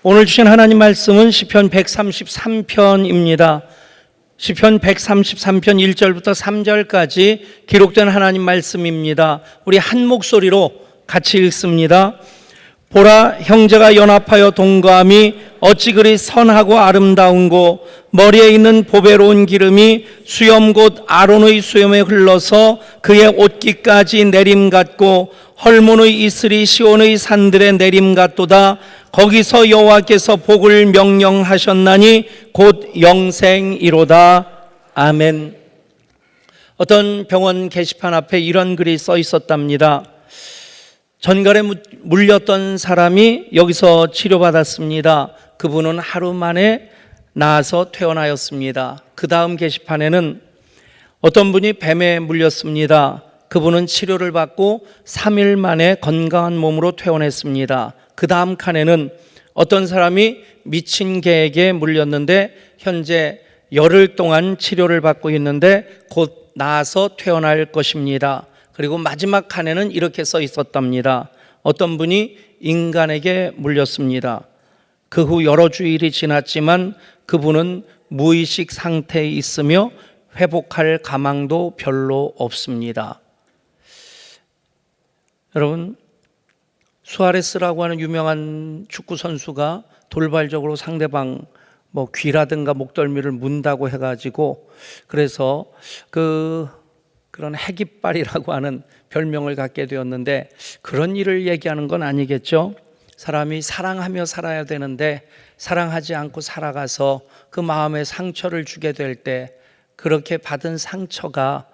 오늘 주신 하나님 말씀은 시편 133편입니다. 시편 133편 1절부터 3절까지 기록된 하나님 말씀입니다. 우리 한 목소리로 같이 읽습니다. 보라, 형제가 연합하여 동거함이 어찌 그리 선하고 아름다운고, 머리에 있는 보배로운 기름이 수염 곧 아론의 수염에 흘러서 그의 옷깃까지 내림 같고, 헐몬의 이슬이 시온의 산들에 내림 같도다. 거기서 여호와께서 복을 명령하셨나니 곧 영생이로다. 아멘. 어떤 병원 게시판 앞에 이런 글이 써 있었답니다. 전갈에 물렸던 사람이 여기서 치료받았습니다. 그분은 하루 만에 나아서 퇴원하였습니다. 그 다음 게시판에는 어떤 분이 뱀에 물렸습니다. 그분은 치료를 받고 3일 만에 건강한 몸으로 퇴원했습니다. 그 다음 칸에는 어떤 사람이 미친 개에게 물렸는데 현재 열흘 동안 치료를 받고 있는데 곧 나아서 퇴원할 것입니다. 그리고 마지막 칸에는 이렇게 써 있었답니다. 어떤 분이 인간에게 물렸습니다. 그 후 여러 주일이 지났지만 그분은 무의식 상태에 있으며 회복할 가망도 별로 없습니다. 여러분, 수아레스라고 하는 유명한 축구 선수가 돌발적으로 상대방 귀라든가 목덜미를 문다고 해가지고 그래서 그런 핵이빨이라고 하는 별명을 갖게 되었는데, 그런 일을 얘기하는 건 아니겠죠. 사람이 사랑하며 살아야 되는데 사랑하지 않고 살아가서 그 마음에 상처를 주게 될 때 그렇게 받은 상처가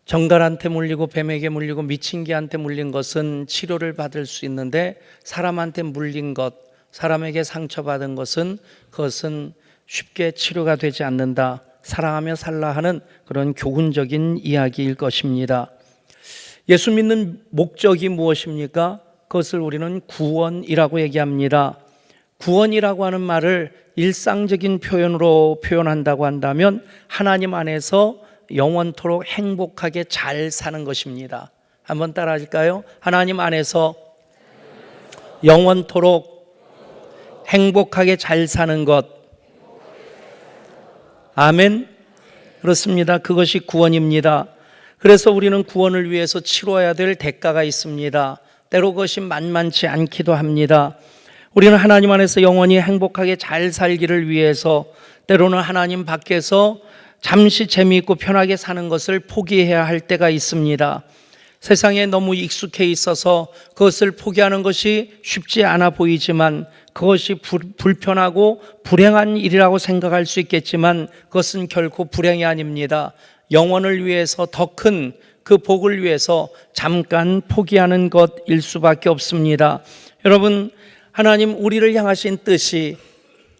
정갈한테 물리고 뱀에게 물리고 미친 개한테 물린 것은 치료를 받을 수 있는데, 사람한테 물린 것, 사람에게 상처받은 것은 그것은 쉽게 치료가 되지 않는다. 사랑하며 살라 하는 그런 교훈적인 이야기일 것입니다. 예수 믿는 목적이 무엇입니까? 그것을 우리는 구원이라고 얘기합니다. 구원이라고 하는 말을 일상적인 표현으로 표현한다고 한다면 하나님 안에서 영원토록 행복하게 잘 사는 것입니다. 한번 따라 하실까요? 하나님 안에서 영원토록 행복하게 잘 사는 것. 아멘. 그렇습니다. 그것이 구원입니다. 그래서 우리는 구원을 위해서 치러야 될 대가가 있습니다. 때로 그것이 만만치 않기도 합니다. 우리는 하나님 안에서 영원히 행복하게 잘 살기를 위해서 때로는 하나님 밖에서 잠시 재미있고 편하게 사는 것을 포기해야 할 때가 있습니다. 세상에 너무 익숙해 있어서 그것을 포기하는 것이 쉽지 않아 보이지만, 그것이 불편하고 불행한 일이라고 생각할 수 있겠지만 그것은 결코 불행이 아닙니다. 영원을 위해서, 더 큰 그 복을 위해서 잠깐 포기하는 것일 수밖에 없습니다. 여러분, 하나님 우리를 향하신 뜻이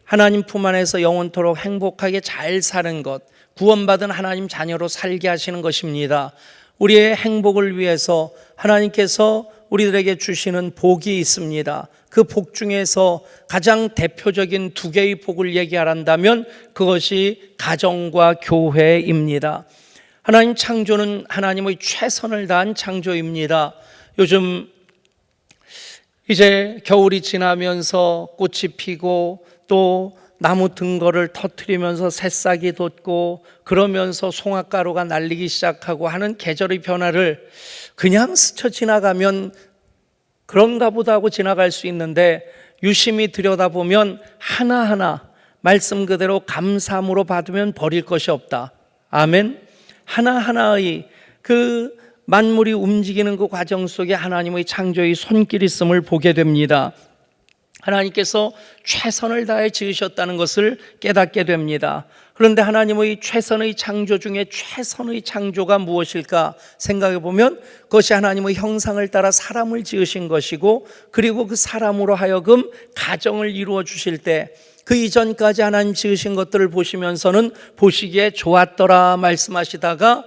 하나님 품 안에서 영원토록 행복하게 잘 사는 것, 구원받은 하나님 자녀로 살게 하시는 것입니다. 우리의 행복을 위해서 하나님께서 우리들에게 주시는 복이 있습니다. 그 복 중에서 가장 대표적인 두 개의 복을 얘기하란다면 그것이 가정과 교회입니다. 하나님 창조는 하나님의 최선을 다한 창조입니다. 요즘 이제 겨울이 지나면서 꽃이 피고 또 나무 등거를 터뜨리면서 새싹이 돋고 그러면서 송화가루가 날리기 시작하고 하는 계절의 변화를 그냥 스쳐 지나가면 그런가 보다 하고 지나갈 수 있는데, 유심히 들여다보면 하나하나 말씀 그대로 감사함으로 받으면 버릴 것이 없다. 아멘. 하나하나의 그 만물이 움직이는 그 과정 속에 하나님의 창조의 손길이 있음을 보게 됩니다. 하나님께서 최선을 다해 지으셨다는 것을 깨닫게 됩니다. 그런데 하나님의 최선의 창조 중에 최선의 창조가 무엇일까 생각해 보면 그것이 하나님의 형상을 따라 사람을 지으신 것이고, 그리고 그 사람으로 하여금 가정을 이루어 주실 때 그 이전까지 하나님 지으신 것들을 보시면서는 보시기에 좋았더라 말씀하시다가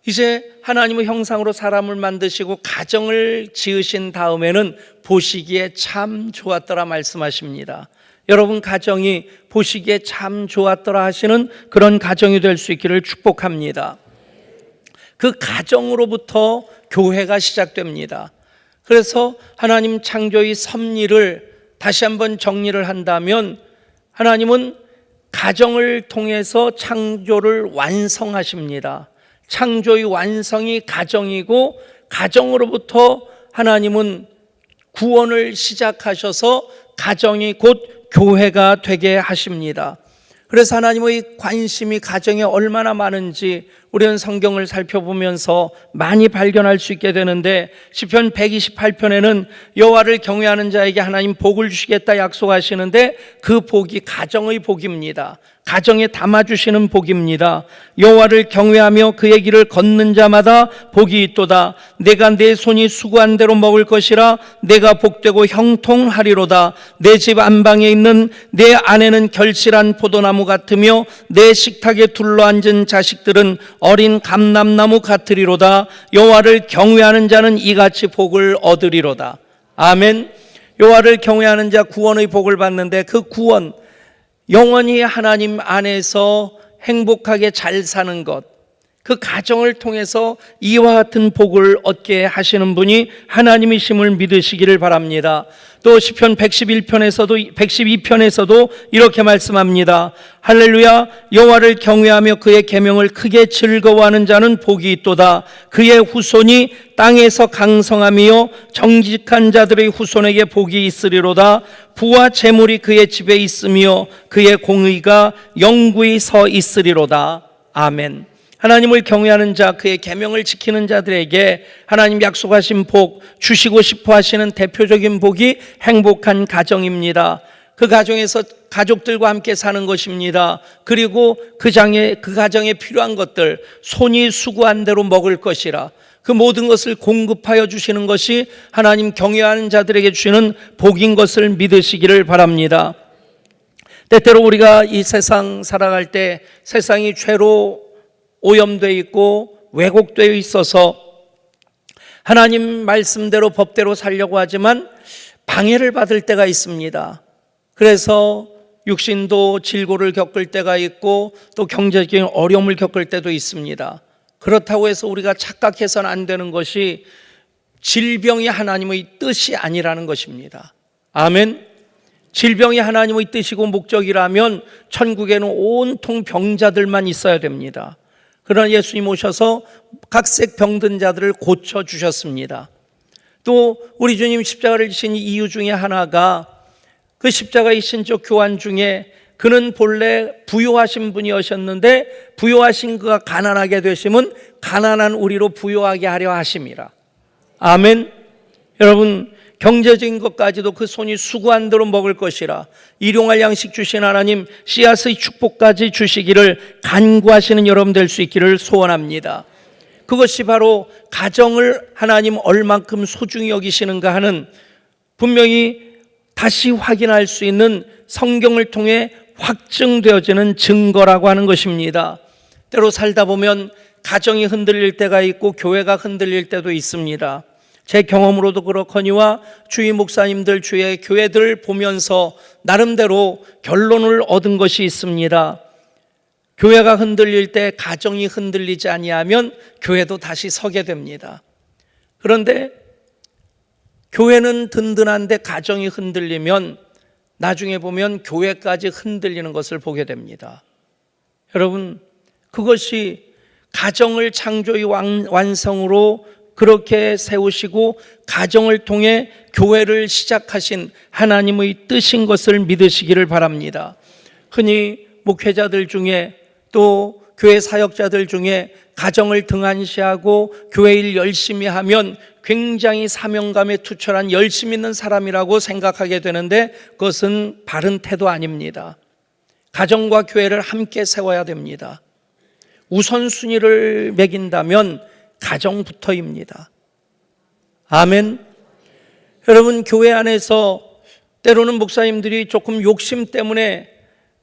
이제 하나님의 형상으로 사람을 만드시고 가정을 지으신 다음에는 보시기에 참 좋았더라 말씀하십니다. 여러분, 가정이 보시기에 참 좋았더라 하시는 그런 가정이 될 수 있기를 축복합니다. 그 가정으로부터 교회가 시작됩니다. 그래서 하나님 창조의 섭리를 다시 한번 정리를 한다면 하나님은 가정을 통해서 창조를 완성하십니다. 창조의 완성이 가정이고 가정으로부터 하나님은 구원을 시작하셔서 가정이 곧 교회가 되게 하십니다. 그래서 하나님의 관심이 가정에 얼마나 많은지 우리는 성경을 살펴보면서 많이 발견할 수 있게 되는데, 시편 128편에는 여호와를 경외하는 자에게 하나님 복을 주시겠다 약속하시는데 그 복이 가정의 복입니다. 가정에 담아주시는 복입니다. 여호와를 경외하며 그의 길을 걷는 자마다 복이 있도다. 내가 내 손이 수고한 대로 먹을 것이라. 내가 복되고 형통하리로다. 내 집 안방에 있는 내 아내는 결실한 포도나무 같으며 내 식탁에 둘러앉은 자식들은 어린 감람나무 같으리로다. 여호와를 경외하는 자는 이같이 복을 얻으리로다. 아멘. 여호와를 경외하는 자 구원의 복을 받는데, 그 구원, 영원히 하나님 안에서 행복하게 잘 사는 것, 그 가정을 통해서 이와 같은 복을 얻게 하시는 분이 하나님이심을 믿으시기를 바랍니다. 또 시편 112편에서도 이렇게 말씀합니다. 할렐루야. 여호와를 경외하며 그의 계명을 크게 즐거워하는 자는 복이 있도다. 그의 후손이 땅에서 강성하며 정직한 자들의 후손에게 복이 있으리로다. 부와 재물이 그의 집에 있으며 그의 공의가 영구히 서 있으리로다. 아멘. 하나님을 경외하는 자, 그의 계명을 지키는 자들에게 하나님 약속하신 복, 주시고 싶어 하시는 대표적인 복이 행복한 가정입니다. 그 가정에서 가족들과 함께 사는 것입니다. 그리고 그 가정에 필요한 것들, 손이 수고한 대로 먹을 것이라. 그 모든 것을 공급하여 주시는 것이 하나님 경외하는 자들에게 주시는 복인 것을 믿으시기를 바랍니다. 때때로 우리가 이 세상 살아갈 때 세상이 죄로 오염되어 있고 왜곡되어 있어서 하나님 말씀대로 법대로 살려고 하지만 방해를 받을 때가 있습니다. 그래서 육신도 질고를 겪을 때가 있고 또 경제적인 어려움을 겪을 때도 있습니다. 그렇다고 해서 우리가 착각해서는 안 되는 것이 질병이 하나님의 뜻이 아니라는 것입니다. 아멘. 질병이 하나님의 뜻이고 목적이라면 천국에는 온통 병자들만 있어야 됩니다. 그러나 예수님 오셔서 각색 병든 자들을 고쳐주셨습니다. 또 우리 주님 십자가를 지신 이유 중에 하나가, 그 십자가의 신적 교환 중에 그는 본래 부요하신 분이었는데 부요하신 그가 가난하게 되심은 가난한 우리로 부요하게 하려 하심이라. 아멘. 여러분, 경제적인 것까지도 그 손이 수고한 대로 먹을 것이라. 일용할 양식 주신 하나님, 씨앗의 축복까지 주시기를 간구하시는 여러분 될 수 있기를 소원합니다. 그것이 바로 가정을 하나님 얼만큼 소중히 여기시는가 하는, 분명히 다시 확인할 수 있는 성경을 통해 확증되어지는 증거라고 하는 것입니다. 때로 살다 보면 가정이 흔들릴 때가 있고 교회가 흔들릴 때도 있습니다. 제 경험으로도 그렇거니와 주위 목사님들, 주위의 교회들 보면서 나름대로 결론을 얻은 것이 있습니다. 교회가 흔들릴 때 가정이 흔들리지 아니하면 교회도 다시 서게 됩니다. 그런데 교회는 든든한데 가정이 흔들리면 나중에 보면 교회까지 흔들리는 것을 보게 됩니다. 여러분, 그것이 가정을 창조의 완성으로 그렇게 세우시고 가정을 통해 교회를 시작하신 하나님의 뜻인 것을 믿으시기를 바랍니다. 흔히 목회자들 중에 또 교회 사역자들 중에 가정을 등한시하고 교회 일 열심히 하면 굉장히 사명감에 투철한 열심 있는 사람이라고 생각하게 되는데, 그것은 바른 태도 아닙니다. 가정과 교회를 함께 세워야 됩니다. 우선순위를 매긴다면 가정부터입니다. 아멘. 여러분, 교회 안에서 때로는 목사님들이 조금 욕심 때문에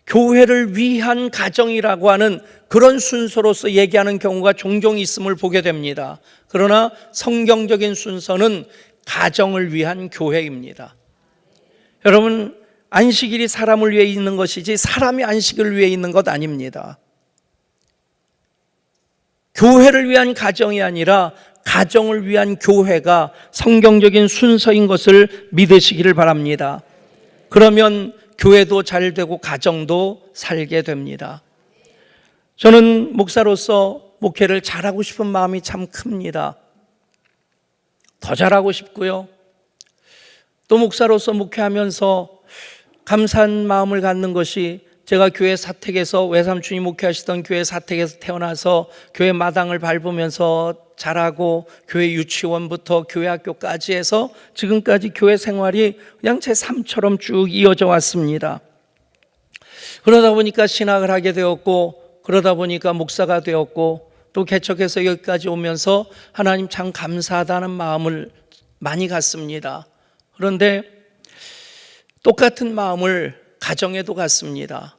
교회를 위한 가정이라고 하는 그런 순서로서 얘기하는 경우가 종종 있음을 보게 됩니다. 그러나 성경적인 순서는 가정을 위한 교회입니다. 여러분, 안식일이 사람을 위해 있는 것이지 사람이 안식을 위해 있는 것 아닙니다. 교회를 위한 가정이 아니라 가정을 위한 교회가 성경적인 순서인 것을 믿으시기를 바랍니다. 그러면 교회도 잘 되고 가정도 살게 됩니다. 저는 목사로서 목회를 잘하고 싶은 마음이 참 큽니다. 더 잘하고 싶고요. 또 목사로서 목회하면서 감사한 마음을 갖는 것이 제가 교회 사택에서 외삼촌이 목회하시던 교회 사택에서 태어나서 교회 마당을 밟으면서 자라고 교회 유치원부터 교회 학교까지 해서 지금까지 교회 생활이 그냥 제 삶처럼 쭉 이어져 왔습니다. 그러다 보니까 신학을 하게 되었고 그러다 보니까 목사가 되었고 또 개척해서 여기까지 오면서 하나님 참 감사하다는 마음을 많이 갖습니다. 그런데 똑같은 마음을 가정에도 갖습니다.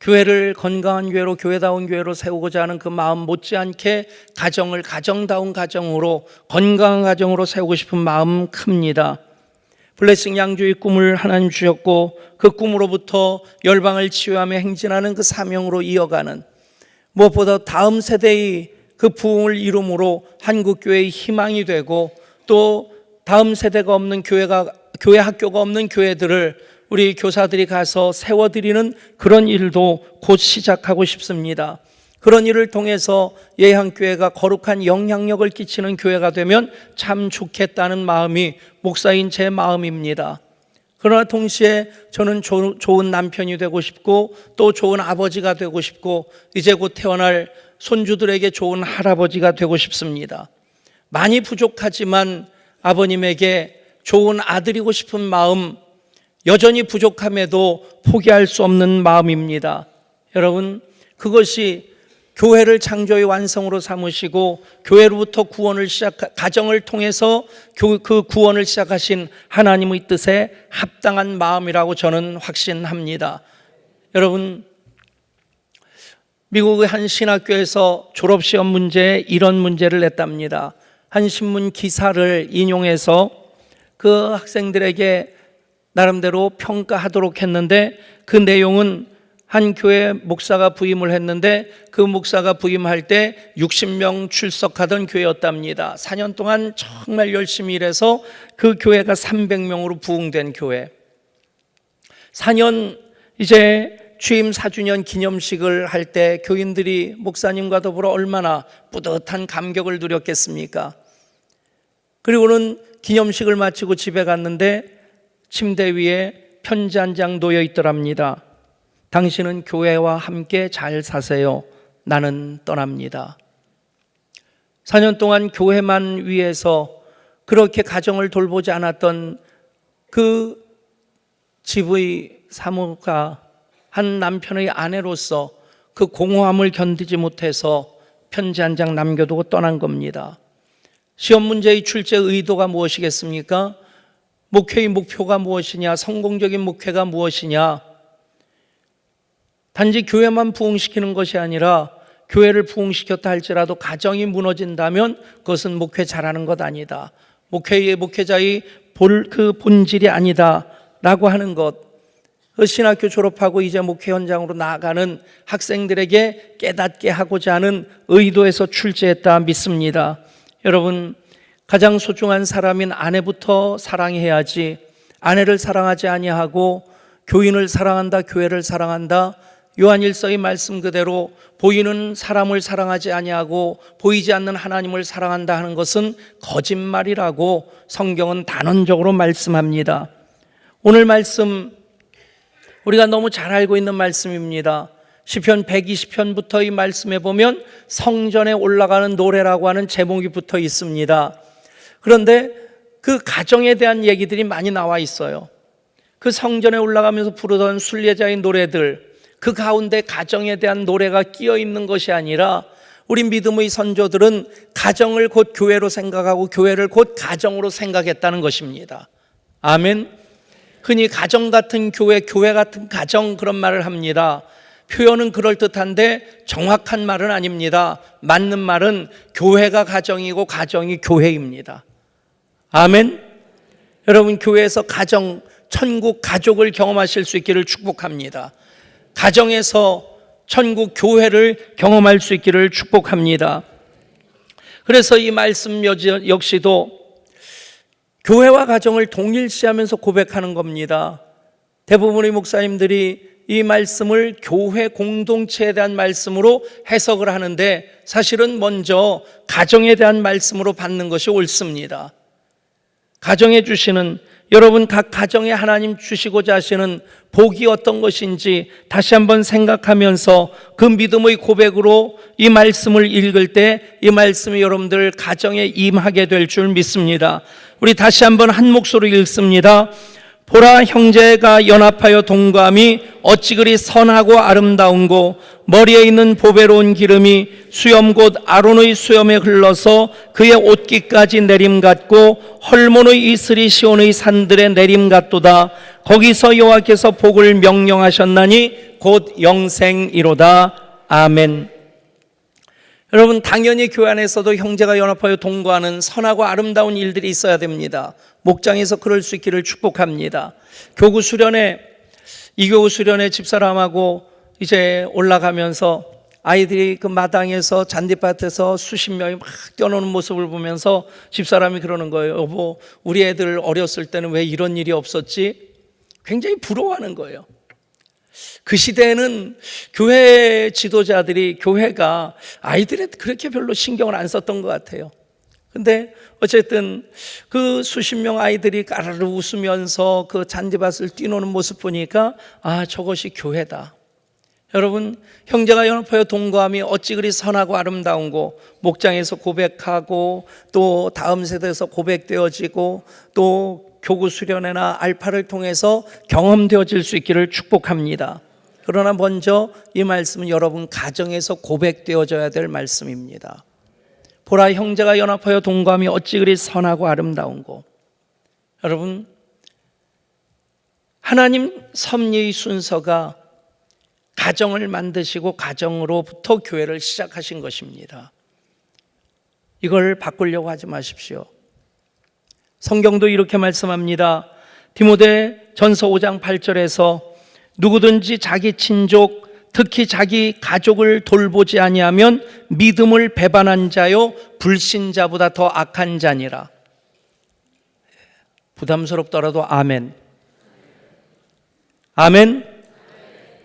교회를 건강한 교회로 교회다운 교회로 세우고자 하는 그 마음 못지않게 가정을 가정다운 가정으로 건강한 가정으로 세우고 싶은 마음 큽니다. 블레싱 양주의 꿈을 하나님 주셨고 그 꿈으로부터 열방을 치유하며 행진하는 그 사명으로 이어가는 무엇보다 다음 세대의 그 부흥을 이룸으로 한국교회의 희망이 되고 또 다음 세대가 없는 교회 학교가 없는 교회들을 우리 교사들이 가서 세워드리는 그런 일도 곧 시작하고 싶습니다. 그런 일을 통해서 예향교회가 거룩한 영향력을 끼치는 교회가 되면 참 좋겠다는 마음이 목사인 제 마음입니다. 그러나 동시에 저는 좋은 남편이 되고 싶고 또 좋은 아버지가 되고 싶고 이제 곧 태어날 손주들에게 좋은 할아버지가 되고 싶습니다. 많이 부족하지만 아버님에게 좋은 아들이고 싶은 마음, 여전히 부족함에도 포기할 수 없는 마음입니다. 여러분, 그것이 교회를 창조의 완성으로 삼으시고 교회로부터 구원을 가정을 통해서 그 구원을 시작하신 하나님의 뜻에 합당한 마음이라고 저는 확신합니다. 여러분, 미국의 한 신학교에서 졸업시험 문제에 이런 문제를 냈답니다. 한 신문 기사를 인용해서 그 학생들에게 나름대로 평가하도록 했는데 그 내용은 한 교회 목사가 부임을 했는데 그 목사가 부임할 때 60명 출석하던 교회였답니다. 4년 동안 정말 열심히 일해서 그 교회가 300명으로 부흥된 교회. 4년 이제 취임 4주년 기념식을 할 때 교인들이 목사님과 더불어 얼마나 뿌듯한 감격을 누렸겠습니까? 그리고는 기념식을 마치고 집에 갔는데 침대 위에 편지 한 장 놓여 있더랍니다. 당신은 교회와 함께 잘 사세요. 나는 떠납니다. 4년 동안 교회만 위해서 그렇게 가정을 돌보지 않았던 그 집의 사모가 한 남편의 아내로서 그 공허함을 견디지 못해서 편지 한 장 남겨두고 떠난 겁니다. 시험 문제의 출제 의도가 무엇이겠습니까? 목회의 목표가 무엇이냐? 성공적인 목회가 무엇이냐? 단지 교회만 부흥시키는 것이 아니라 교회를 부흥시켰다 할지라도 가정이 무너진다면 그것은 목회 잘하는 것 아니다. 목회자의 그 본질이 아니다 라고 하는 것. 그 신학교 졸업하고 이제 목회 현장으로 나아가는 학생들에게 깨닫게 하고자 하는 의도에서 출제했다 믿습니다. 여러분, 가장 소중한 사람인 아내부터 사랑해야지 아내를 사랑하지 아니하고 교인을 사랑한다, 교회를 사랑한다. 요한일서의 말씀 그대로 보이는 사람을 사랑하지 아니하고 보이지 않는 하나님을 사랑한다 하는 것은 거짓말이라고 성경은 단언적으로 말씀합니다. 오늘 말씀 우리가 너무 잘 알고 있는 말씀입니다. 시편 120편부터 이 말씀에 보면 성전에 올라가는 노래라고 하는 제목이 붙어 있습니다. 그런데 그 가정에 대한 얘기들이 많이 나와 있어요. 그 성전에 올라가면서 부르던 순례자의 노래들, 그 가운데 가정에 대한 노래가 끼어 있는 것이 아니라 우리 믿음의 선조들은 가정을 곧 교회로 생각하고 교회를 곧 가정으로 생각했다는 것입니다. 아멘. 흔히 가정 같은 교회, 교회 같은 가정 그런 말을 합니다. 표현은 그럴듯한데 정확한 말은 아닙니다. 맞는 말은 교회가 가정이고 가정이 교회입니다. 아멘. 여러분, 교회에서 가정, 천국 가족을 경험하실 수 있기를 축복합니다. 가정에서 천국 교회를 경험할 수 있기를 축복합니다. 그래서 이 말씀 역시도 교회와 가정을 동일시하면서 고백하는 겁니다. 대부분의 목사님들이 이 말씀을 교회 공동체에 대한 말씀으로 해석을 하는데 사실은 먼저 가정에 대한 말씀으로 받는 것이 옳습니다. 가정에 주시는, 여러분 각 가정에 하나님 주시고자 하시는 복이 어떤 것인지 다시 한번 생각하면서 그 믿음의 고백으로 이 말씀을 읽을 때 이 말씀이 여러분들 가정에 임하게 될 줄 믿습니다. 우리 다시 한번 한 목소리로 읽습니다. 보라, 형제가 연합하여 동거함이 어찌 그리 선하고 아름다운고, 머리에 있는 보배로운 기름이 수염 곧 아론의 수염에 흘러서 그의 옷깃까지 내림 같고 헐몬의 이슬이 시온의 산들에 내림 같도다. 거기서 여호와께서 복을 명령하셨나니 곧 영생이로다. 아멘. 여러분, 당연히 교회 안에서도 형제가 연합하여 동거하는 선하고 아름다운 일들이 있어야 됩니다. 목장에서 그럴 수 있기를 축복합니다. 교구 수련회, 이교구 수련회 집사람하고 이제 올라가면서 아이들이 그 마당에서 잔디밭에서 수십 명이 막 뛰어노는 모습을 보면서 집사람이 그러는 거예요. 여보, 우리 애들 어렸을 때는 왜 이런 일이 없었지? 굉장히 부러워하는 거예요. 그 시대에는 교회 지도자들이, 교회가 아이들에 그렇게 별로 신경을 안 썼던 것 같아요. 근데 어쨌든 그 수십 명 아이들이 까르르 웃으면서 그 잔디밭을 뛰노는 모습 보니까 아, 저것이 교회다. 여러분, 형제가 연합하여 동거함이 어찌 그리 선하고 아름다운고, 목장에서 고백하고 또 다음 세대에서 고백되어지고 또 교구 수련회나 알파를 통해서 경험되어질 수 있기를 축복합니다. 그러나 먼저 이 말씀은 여러분 가정에서 고백되어져야 될 말씀입니다. 보라, 형제가 연합하여 동거함이 어찌 그리 선하고 아름다운고. 여러분, 하나님 섭리의 순서가 가정을 만드시고 가정으로부터 교회를 시작하신 것입니다. 이걸 바꾸려고 하지 마십시오. 성경도 이렇게 말씀합니다. 디모데 전서 5장 8절에서 누구든지 자기 친족, 특히 자기 가족을 돌보지 아니하면 믿음을 배반한 자요 불신자보다 더 악한 자니라. 부담스럽더라도 아멘. 아멘.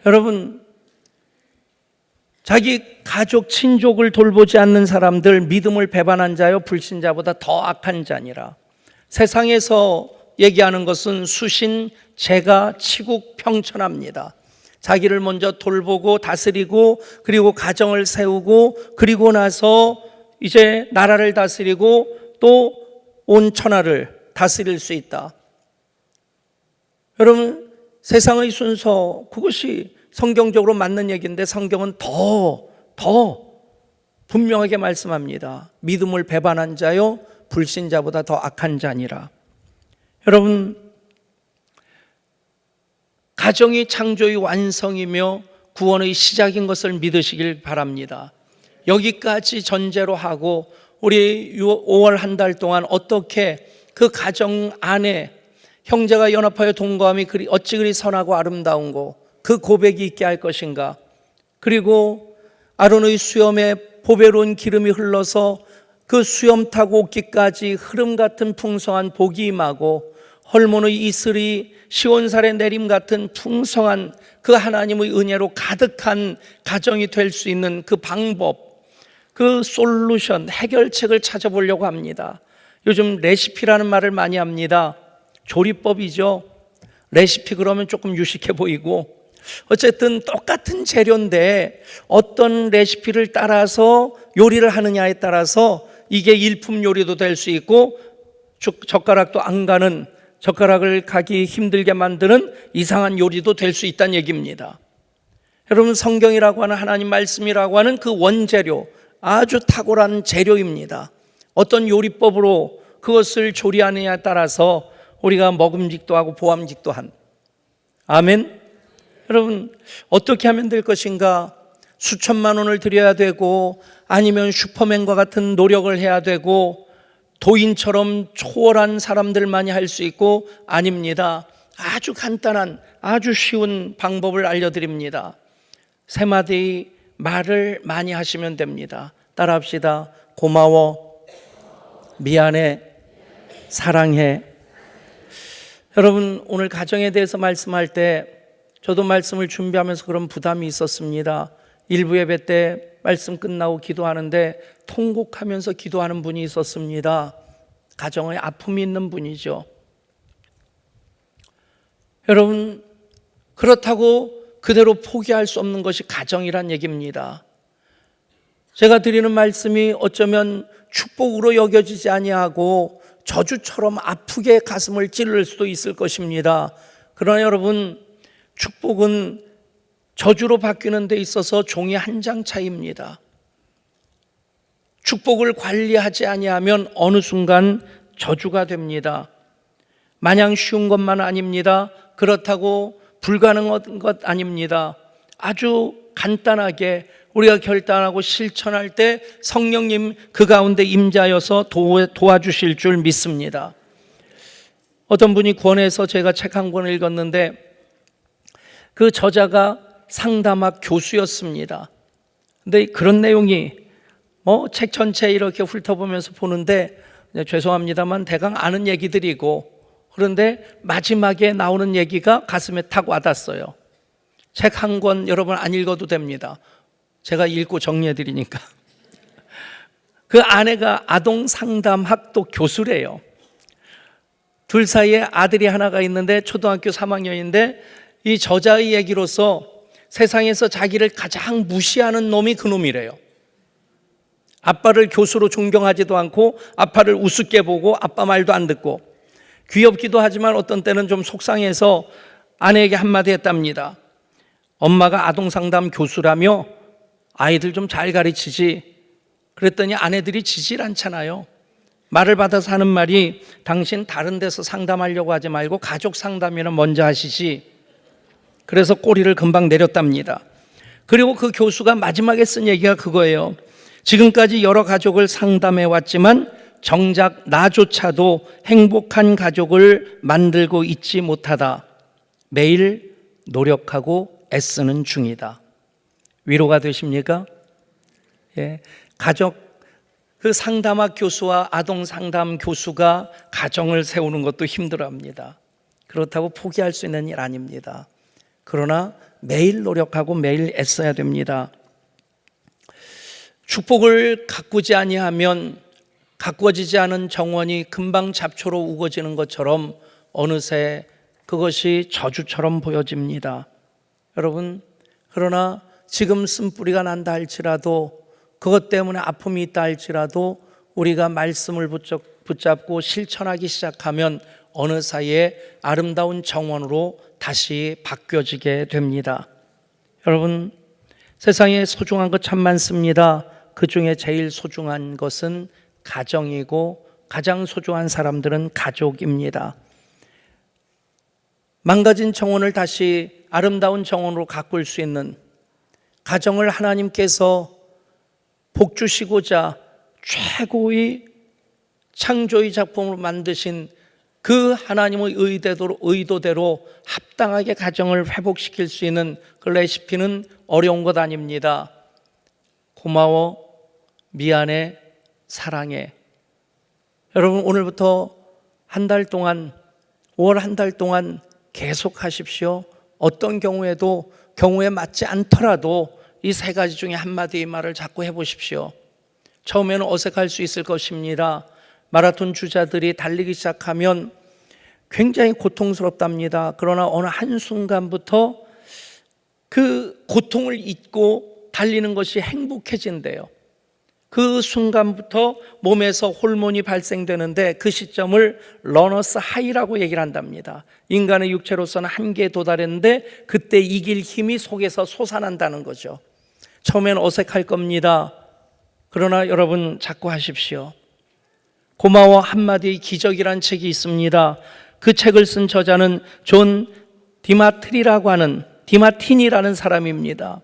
여러분, 자기 가족, 친족을 돌보지 않는 사람들, 믿음을 배반한 자요 불신자보다 더 악한 자니라. 세상에서 얘기하는 것은 수신, 제가, 치국, 평천합니다. 자기를 먼저 돌보고 다스리고 그리고 가정을 세우고 그리고 나서 이제 나라를 다스리고 또 온 천하를 다스릴 수 있다. 여러분, 세상의 순서, 그것이 성경적으로 맞는 얘기인데 성경은 더 분명하게 말씀합니다. 믿음을 배반한 자요 불신자보다 더 악한 자니라. 여러분, 가정이 창조의 완성이며 구원의 시작인 것을 믿으시길 바랍니다. 여기까지 전제로 하고 우리 5월 한 달 동안 어떻게 그 가정 안에 형제가 연합하여 동거함이 어찌 그리 선하고 아름다운고 그 고백이 있게 할 것인가. 그리고 아론의 수염에 보배로운 기름이 흘러서 그 수염 타고 옷깃까지 흐름 같은 풍성한 복이 임하고 헐몬의 이슬이 시온살의 내림 같은 풍성한 그 하나님의 은혜로 가득한 가정이 될 수 있는 그 방법, 그 솔루션, 해결책을 찾아보려고 합니다. 요즘 레시피라는 말을 많이 합니다. 조리법이죠. 레시피 그러면 조금 유식해 보이고, 어쨌든 똑같은 재료인데 어떤 레시피를 따라서 요리를 하느냐에 따라서 이게 일품 요리도 될 수 있고 젓가락도 안 가는, 젓가락을 가기 힘들게 만드는 이상한 요리도 될 수 있다는 얘기입니다. 여러분, 성경이라고 하는 하나님 말씀이라고 하는 그 원재료, 아주 탁월한 재료입니다. 어떤 요리법으로 그것을 조리하느냐에 따라서 우리가 먹음직도 하고 보암직도 한. 아멘. 여러분, 어떻게 하면 될 것인가? 수천만 원을 들여야 되고 아니면 슈퍼맨과 같은 노력을 해야 되고 도인처럼 초월한 사람들만이 할 수 있고, 아닙니다. 아주 간단한, 아주 쉬운 방법을 알려드립니다. 세 마디 말을 많이 하시면 됩니다. 따라합시다. 고마워, 미안해, 사랑해. 여러분, 오늘 가정에 대해서 말씀할 때 저도 말씀을 준비하면서 그런 부담이 있었습니다. 일부 예배 때 말씀 끝나고 기도하는데 통곡하면서 기도하는 분이 있었습니다. 가정에 아픔이 있는 분이죠. 여러분, 그렇다고 그대로 포기할 수 없는 것이 가정이란 얘기입니다. 제가 드리는 말씀이 어쩌면 축복으로 여겨지지 아니하고 저주처럼 아프게 가슴을 찔릴 수도 있을 것입니다. 그러나 여러분, 축복은 저주로 바뀌는 데 있어서 종이 한 장 차이입니다. 축복을 관리하지 아니하면 어느 순간 저주가 됩니다. 마냥 쉬운 것만 아닙니다. 그렇다고 불가능한 것 아닙니다. 아주 간단하게 우리가 결단하고 실천할 때 성령님 그 가운데 임자여서 도와주실 줄 믿습니다. 어떤 분이 권해서 제가 책 한 권을 읽었는데 그 저자가 상담학 교수였습니다. 근데 그런 내용이 책 전체 이렇게 훑어보면서 보는데 죄송합니다만 대강 아는 얘기들이고, 그런데 마지막에 나오는 얘기가 가슴에 탁 와닿았어요. 책 한 권 여러분 안 읽어도 됩니다. 제가 읽고 정리해드리니까. 그 아내가 아동상담학도 교수래요. 둘 사이에 아들이 하나가 있는데 초등학교 3학년인데 이 저자의 얘기로서 세상에서 자기를 가장 무시하는 놈이 그 놈이래요. 아빠를 교수로 존경하지도 않고 아빠를 우습게 보고 아빠 말도 안 듣고, 귀엽기도 하지만 어떤 때는 좀 속상해서 아내에게 한마디 했답니다. 엄마가 아동상담 교수라며 아이들 좀 잘 가르치지. 그랬더니 아내들이 지질 않잖아요. 말을 받아서 하는 말이 당신 다른 데서 상담하려고 하지 말고 가족 상담이나 먼저 하시지. 그래서 꼬리를 금방 내렸답니다. 그리고 그 교수가 마지막에 쓴 얘기가 그거예요. 지금까지 여러 가족을 상담해 왔지만 정작 나조차도 행복한 가족을 만들고 있지 못하다. 매일 노력하고 애쓰는 중이다. 위로가 되십니까? 예. 가족, 그 상담학 교수와 아동 상담 교수가 가정을 세우는 것도 힘들어합니다. 그렇다고 포기할 수 있는 일 아닙니다. 그러나 매일 노력하고 매일 애써야 됩니다. 축복을 가꾸지 아니하면 가꾸어지지 않은 정원이 금방 잡초로 우거지는 것처럼 어느새 그것이 저주처럼 보여집니다. 여러분, 그러나 지금 쓴뿌리가 난다 할지라도, 그것 때문에 아픔이 있다 할지라도 우리가 말씀을 붙잡고 실천하기 시작하면 어느 사이에 아름다운 정원으로 다시 바뀌어지게 됩니다. 여러분, 세상에 소중한 것 참 많습니다. 그 중에 제일 소중한 것은 가정이고 가장 소중한 사람들은 가족입니다. 망가진 정원을 다시 아름다운 정원으로 가꿀 수 있는, 가정을 하나님께서 복 주시고자 최고의 창조의 작품으로 만드신 그 하나님의 의도대로 합당하게 가정을 회복시킬 수 있는 그 레시피는 어려운 것 아닙니다. 고마워, 미안해, 사랑해. 여러분, 오늘부터 한 달 동안, 5월 한 달 동안 계속 하십시오. 어떤 경우에 맞지 않더라도 이 세 가지 중에 한마디의 말을 자꾸 해보십시오. 처음에는 어색할 수 있을 것입니다. 마라톤 주자들이 달리기 시작하면 굉장히 고통스럽답니다. 그러나 어느 한순간부터 그 고통을 잊고 달리는 것이 행복해진대요. 그 순간부터 몸에서 호르몬이 발생되는데 그 시점을 러너스 하이라고 얘기를 한답니다. 인간의 육체로서는 한계에 도달했는데 그때 이길 힘이 속에서 솟아난다는 거죠. 처음엔 어색할 겁니다. 그러나 여러분 자꾸 하십시오. 고마워 한마디의 기적이란 책이 있습니다. 그 책을 쓴 저자는 존 디마틴이라는 사람입니다.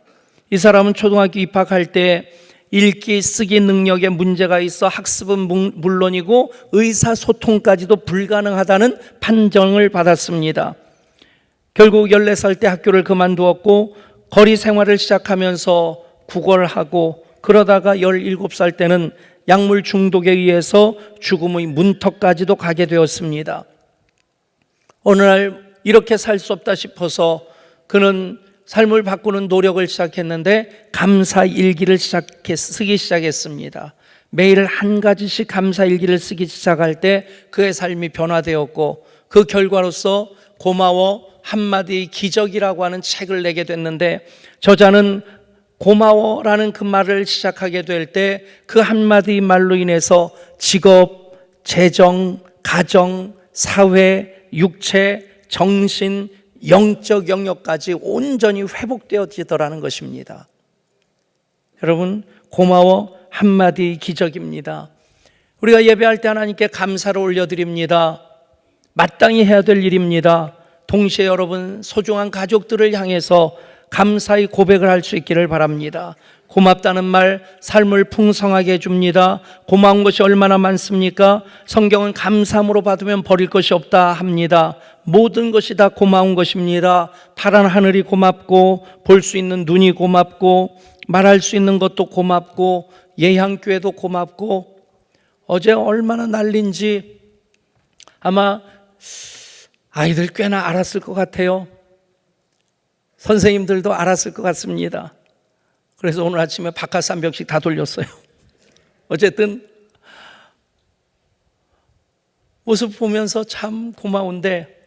이 사람은 초등학교 입학할 때 읽기 쓰기 능력에 문제가 있어 학습은 물론이고 의사소통까지도 불가능하다는 판정을 받았습니다. 결국 14살 때 학교를 그만두었고 거리 생활을 시작하면서 구걸하고, 그러다가 17살 때는 약물 중독에 의해서 죽음의 문턱까지도 가게 되었습니다. 어느 날 이렇게 살 수 없다 싶어서 그는 삶을 바꾸는 노력을 시작했는데 감사 일기를 쓰기 시작했습니다. 매일 한 가지씩 감사 일기를 쓰기 시작할 때 그의 삶이 변화되었고, 그 결과로서 고마워 한마디의 기적이라고 하는 책을 내게 됐는데, 저자는 고마워라는 그 말을 시작하게 될 때 그 한마디 말로 인해서 직업, 재정, 가정, 사회, 육체, 정신, 영적 영역까지 온전히 회복되어지더라는 것입니다. 여러분, 고마워 한마디 기적입니다. 우리가 예배할 때 하나님께 감사를 올려드립니다. 마땅히 해야 될 일입니다. 동시에 여러분, 소중한 가족들을 향해서 감사의 고백을 할 수 있기를 바랍니다. 고맙다는 말 삶을 풍성하게 해줍니다. 고마운 것이 얼마나 많습니까? 성경은 감사함으로 받으면 버릴 것이 없다 합니다. 모든 것이 다 고마운 것입니다. 파란 하늘이 고맙고, 볼 수 있는 눈이 고맙고, 말할 수 있는 것도 고맙고, 예향교회도 고맙고, 어제 얼마나 난린지 아마 아이들 꽤나 알았을 것 같아요. 선생님들도 알았을 것 같습니다. 그래서 오늘 아침에 바카스 한 병씩 다 돌렸어요. 어쨌든 모습 보면서 참 고마운데,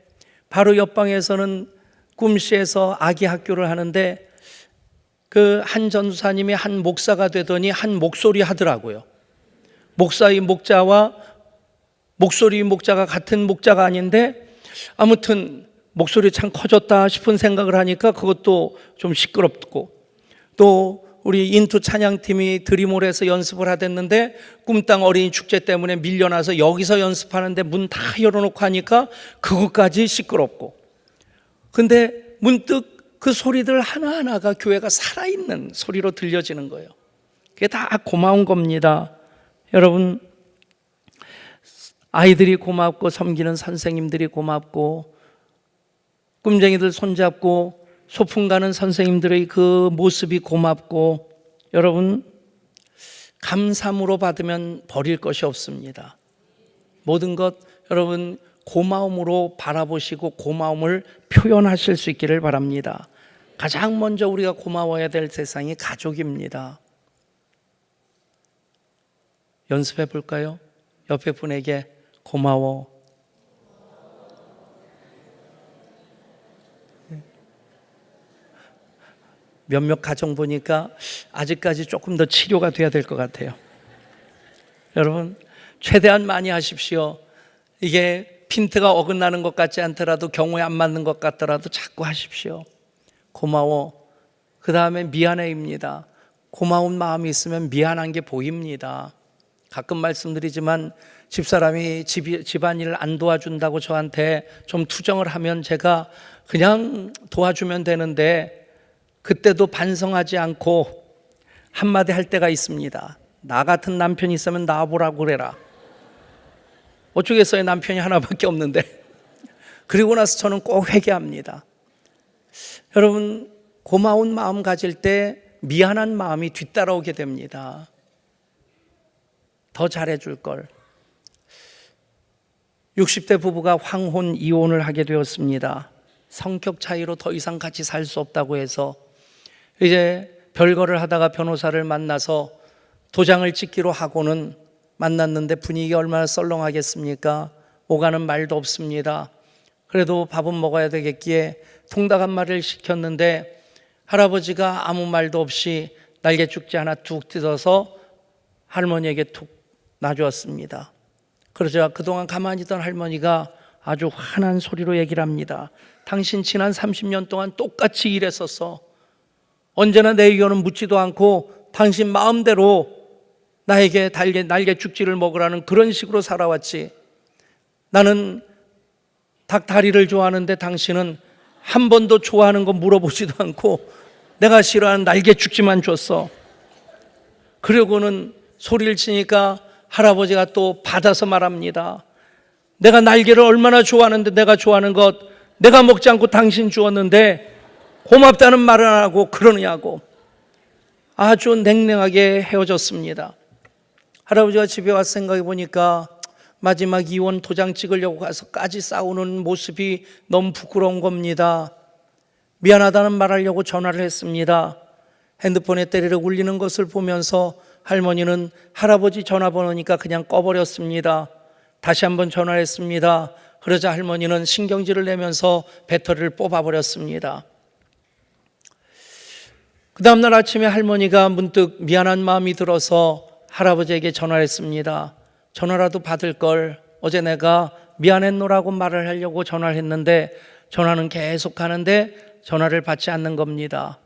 바로 옆방에서는 꿈시에서 아기 학교를 하는데 그 한 전도사님이 한 목사가 되더니 한 목소리 하더라고요. 목사의 목자와 목소리 목자가 같은 목자가 아닌데, 아무튼 목소리 참 커졌다 싶은 생각을 하니까 그것도 좀 시끄럽고, 또 우리 인투 찬양팀이 드림홀에서 연습을 하댔는데 꿈땅 어린이 축제 때문에 밀려나서 여기서 연습하는데 문 다 열어놓고 하니까 그것까지 시끄럽고, 근데 문득 그 소리들 하나하나가 교회가 살아있는 소리로 들려지는 거예요. 그게 다 고마운 겁니다. 여러분, 아이들이 고맙고, 섬기는 선생님들이 고맙고, 꿈쟁이들 손잡고 소풍 가는 선생님들의 그 모습이 고맙고, 여러분, 감사함으로 받으면 버릴 것이 없습니다. 모든 것 여러분 고마움으로 바라보시고 고마움을 표현하실 수 있기를 바랍니다. 가장 먼저 우리가 고마워야 될 세상이 가족입니다. 연습해 볼까요? 옆에 분에게 고마워. 몇몇 가정 보니까 아직까지 조금 더 치료가 돼야 될 것 같아요. 여러분, 최대한 많이 하십시오. 이게 핀트가 어긋나는 것 같지 않더라도, 경우에 안 맞는 것 같더라도 자꾸 하십시오. 고마워. 그 다음에 미안해입니다. 고마운 마음이 있으면 미안한 게 보입니다. 가끔 말씀드리지만 집사람이 집안일을 안 도와준다고 저한테 좀 투정을 하면 제가 그냥 도와주면 되는데, 그때도 반성하지 않고 한마디 할 때가 있습니다. 나 같은 남편이 있으면 나와보라고 그래라. 어쩌겠어요, 남편이 하나밖에 없는데. 그리고 나서 저는 꼭 회개합니다. 여러분, 고마운 마음 가질 때 미안한 마음이 뒤따라오게 됩니다. 더 잘해줄 걸. 60대 부부가 황혼 이혼을 하게 되었습니다. 성격 차이로 더 이상 같이 살 수 없다고 해서 이제 별거를 하다가 변호사를 만나서 도장을 찍기로 하고는 만났는데 분위기 얼마나 썰렁하겠습니까? 오가는 말도 없습니다. 그래도 밥은 먹어야 되겠기에 통닭 한 마리를 시켰는데 할아버지가 아무 말도 없이 날개죽지 하나 툭 뜯어서 할머니에게 툭 놔주었습니다. 그러자 그동안 가만히 있던 할머니가 아주 환한 소리로 얘기를 합니다. 당신 지난 30년 동안 똑같이 일했었어. 언제나 내 의견은 묻지도 않고 당신 마음대로 나에게 날개죽지를 먹으라는 그런 식으로 살아왔지. 나는 닭 다리를 좋아하는데 당신은 한 번도 좋아하는 거 물어보지도 않고 내가 싫어하는 날개죽지만 줬어. 그러고는 소리를 치니까 할아버지가 또 받아서 말합니다. 내가 날개를 얼마나 좋아하는데 내가 좋아하는 것 내가 먹지 않고 당신 주었는데 고맙다는 말을 안 하고 그러느냐고. 아주 냉랭하게 헤어졌습니다. 할아버지가 집에 와서 생각해 보니까 마지막 이혼 도장 찍으려고 가서까지 싸우는 모습이 너무 부끄러운 겁니다. 미안하다는 말하려고 전화를 했습니다. 핸드폰에 때리러 울리는 것을 보면서 할머니는 할아버지 전화번호니까 그냥 꺼버렸습니다. 다시 한번 전화를 했습니다. 그러자 할머니는 신경질을 내면서 배터리를 뽑아버렸습니다. 그 다음날 아침에 할머니가 문득 미안한 마음이 들어서 할아버지에게 전화를 했습니다. 전화라도 받을 걸, 어제 내가 미안했노라고 말을 하려고 전화를 했는데 전화는 계속 하는데 전화를 받지 않는 겁니다.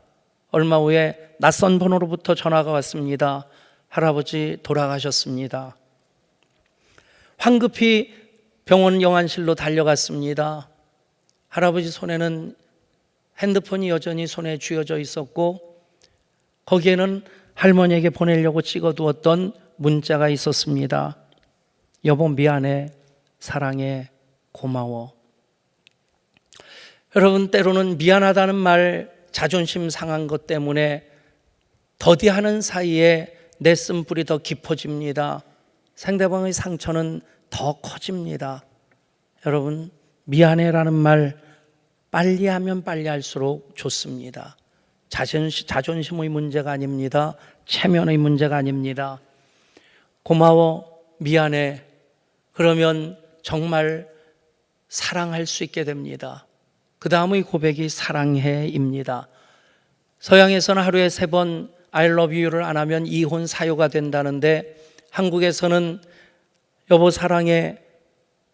얼마 후에 낯선 번호로부터 전화가 왔습니다. 할아버지 돌아가셨습니다. 황급히 병원 영안실로 달려갔습니다. 할아버지 손에는 핸드폰이 여전히 손에 쥐어져 있었고 거기에는 할머니에게 보내려고 찍어두었던 문자가 있었습니다. 여보 미안해, 사랑해, 고마워. 여러분, 때로는 미안하다는 말, 자존심 상한 것 때문에 더디하는 사이에 내 쓴뿌리 더 깊어집니다. 상대방의 상처는 더 커집니다. 여러분, 미안해라는 말 빨리 하면 빨리 할수록 좋습니다. 자존심의 문제가 아닙니다. 체면의 문제가 아닙니다. 고마워, 미안해. 그러면 정말 사랑할 수 있게 됩니다. 그 다음의 고백이 사랑해입니다. 서양에서는 하루에 3번 I love you를 안 하면 이혼 사유가 된다는데 한국에서는 여보 사랑해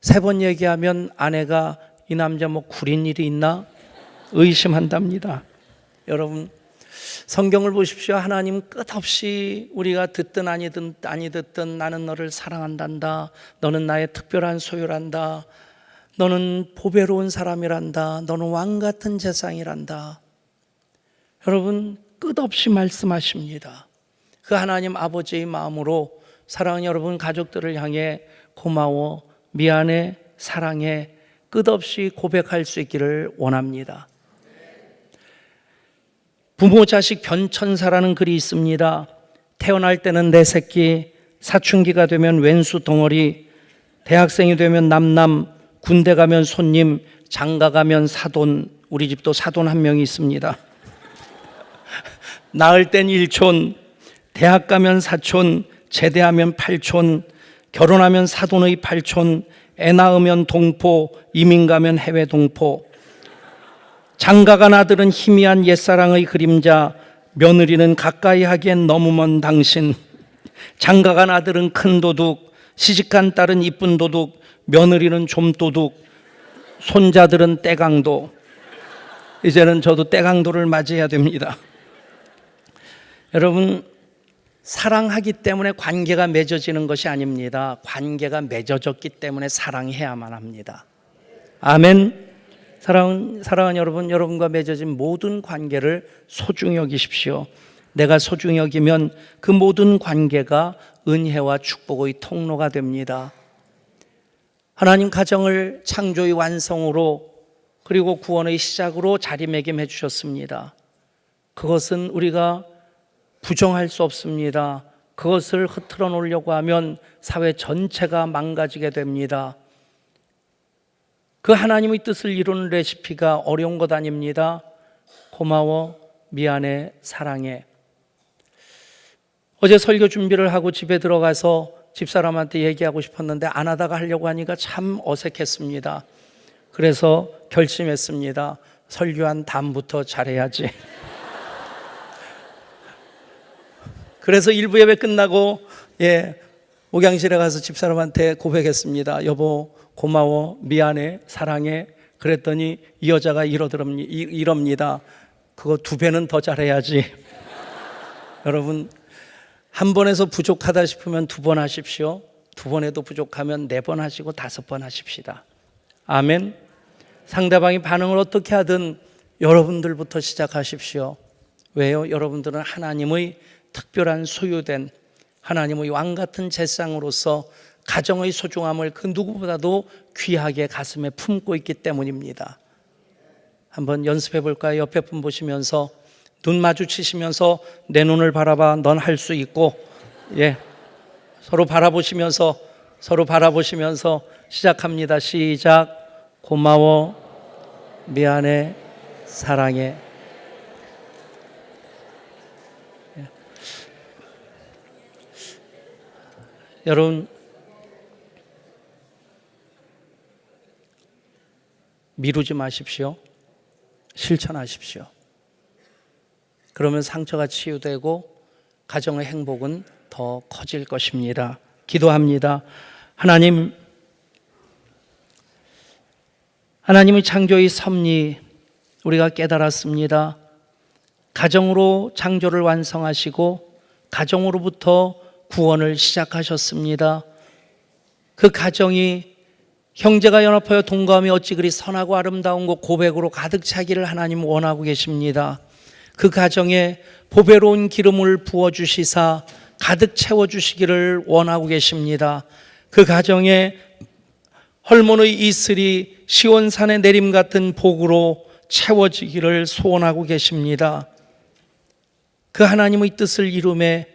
3번 얘기하면 아내가 이 남자 뭐 구린 일이 있나 의심한답니다. 여러분, 성경을 보십시오. 하나님 끝없이 우리가 듣든 아니 듣든 나는 너를 사랑한단다. 너는 나의 특별한 소유란다. 너는 보배로운 사람이란다. 너는 왕 같은 재상이란다. 여러분, 끝없이 말씀하십니다. 그 하나님 아버지의 마음으로 사랑하는 여러분 가족들을 향해 고마워, 미안해, 사랑해 끝없이 고백할 수 있기를 원합니다. 부모 자식 변천사라는 글이 있습니다. 태어날 때는 내 새끼, 사춘기가 되면 왼수 덩어리, 대학생이 되면 남남, 군대 가면 손님, 장가 가면 사돈. 우리 집도 사돈 한 명이 있습니다. 낳을 땐 일촌, 대학 가면 사촌, 제대하면 팔촌, 결혼하면 사돈의 팔촌, 애 낳으면 동포, 이민 가면 해외 동포. 장가간 아들은 희미한 옛사랑의 그림자, 며느리는 가까이 하기엔 너무 먼 당신. 장가간 아들은 큰 도둑, 시집간 딸은 이쁜 도둑, 며느리는 좀 도둑, 손자들은 떼강도. 이제는 저도 떼강도를 맞이해야 됩니다. 여러분, 사랑하기 때문에 관계가 맺어지는 것이 아닙니다. 관계가 맺어졌기 때문에 사랑해야만 합니다. 아멘. 사랑하는 여러분, 여러분과 맺어진 모든 관계를 소중히 여기십시오. 내가 소중히 여기면 그 모든 관계가 은혜와 축복의 통로가 됩니다. 하나님 가정을 창조의 완성으로 그리고 구원의 시작으로 자리매김해 주셨습니다. 그것은 우리가 부정할 수 없습니다. 그것을 흐트러 놓으려고 하면 사회 전체가 망가지게 됩니다. 그 하나님의 뜻을 이루는 레시피가 어려운 것 아닙니다. 고마워, 미안해, 사랑해. 어제 설교 준비를 하고 집에 들어가서 집사람한테 얘기하고 싶었는데 안 하다가 하려고 하니까 참 어색했습니다. 그래서 결심했습니다. 설교한 다음부터 잘해야지. 그래서 일부 예배 끝나고 목양실에 가서 집사람한테 고백했습니다. 여보 고마워, 미안해, 사랑해. 그랬더니 이 여자가 이럽니다. 그거 2배는 더 잘해야지. 여러분, 한 번에서 부족하다 싶으면 2번 하십시오. 2번에도 부족하면 4번 하시고 5번 하십시다. 아멘. 상대방이 반응을 어떻게 하든 여러분들부터 시작하십시오. 왜요? 여러분들은 하나님의 특별한 소유된 하나님의 왕같은 재상으로서 가정의 소중함을 그 누구보다도 귀하게 가슴에 품고 있기 때문입니다. 한번 연습해 볼까요? 옆에 분 보시면서 눈 마주치시면서 내 눈을 바라봐. 넌 할 수 있고. 서로 바라보시면서 서로 바라보시면서 시작합니다. 시작. 고마워, 미안해, 사랑해. 여러분, 미루지 마십시오. 실천하십시오. 그러면 상처가 치유되고 가정의 행복은 더 커질 것입니다. 기도합니다. 하나님의 창조의 섭리 우리가 깨달았습니다. 가정으로 창조를 완성하시고 가정으로부터 구원을 시작하셨습니다. 그 가정이 형제가 연합하여 동거함이 어찌 그리 선하고 아름다운 것 고백으로 가득 차기를 하나님 원하고 계십니다. 그 가정에 보배로운 기름을 부어주시사 가득 채워주시기를 원하고 계십니다. 그 가정에 헐몬의 이슬이 시온산의 내림 같은 복으로 채워지기를 소원하고 계십니다. 그 하나님의 뜻을 이루매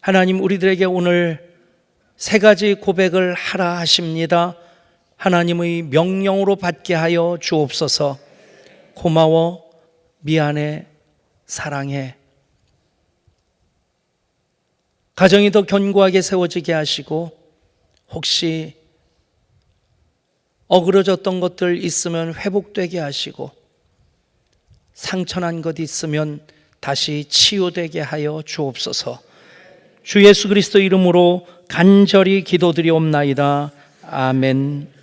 하나님 우리들에게 오늘 세 가지 고백을 하라 하십니다. 하나님의 명령으로 받게 하여 주옵소서. 고마워, 미안해, 사랑해. 가정이 더 견고하게 세워지게 하시고 혹시 어그러졌던 것들 있으면 회복되게 하시고 상처난 것 있으면 다시 치유되게 하여 주옵소서. 주 예수 그리스도 이름으로 간절히 기도드리옵나이다. 아멘.